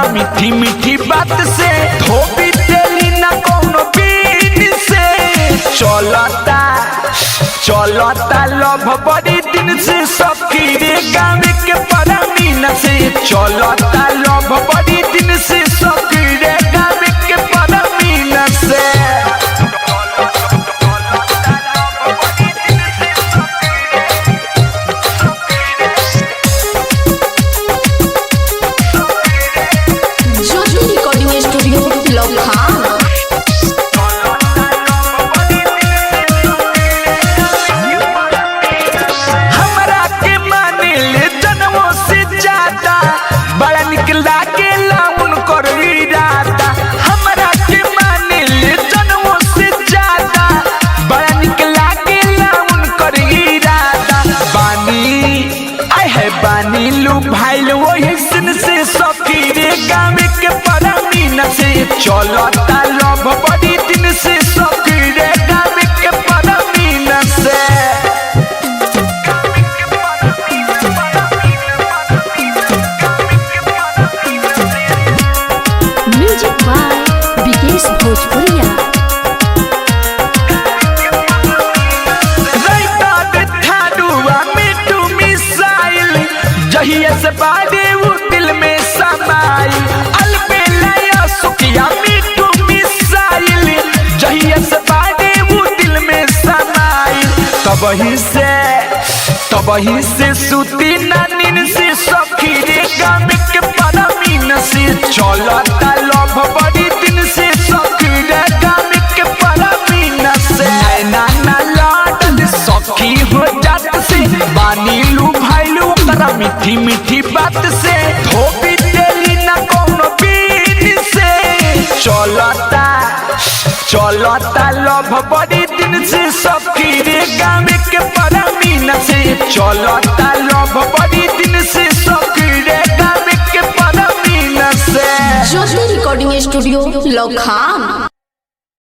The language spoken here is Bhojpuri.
ओकरा मीठी मीठी बात से धोबी तेली ना कोनो बीन से चलता चलता लव बड़ी दिन से सखी रे गाँव के परमीन से चलता लव बड़ी दिन से सखी रे गाँव के परमीन से चलता लव बड़ी दिन से सखी रे गाँव के परमीन से म्यूजिक बाय विकेश भोजपुरिया। जहिया से बाड़े वो दिल में समाई अलबेला सुखिया मीठू मिसाइल जहिया से बाड़े वो दिल में समाई तबही से सुती नानिन से सखी रे गाँव के परमीन से चलता लव बड़ी दिन से सखी रे गाँव के परमीन से नाना लाड सखी हो जात से बानी लू भाईलू ओकरा मीठी मीठी बात से धोबी तेली ना कोनो बीन से चलता लव बड़ी दिन से सखी रे गाँव के परमीन से चलता लव बड़ी दिन से सखी रे गाँव के परमीन से ज्योति रिकॉर्डिंग स्टूडियो लखाम।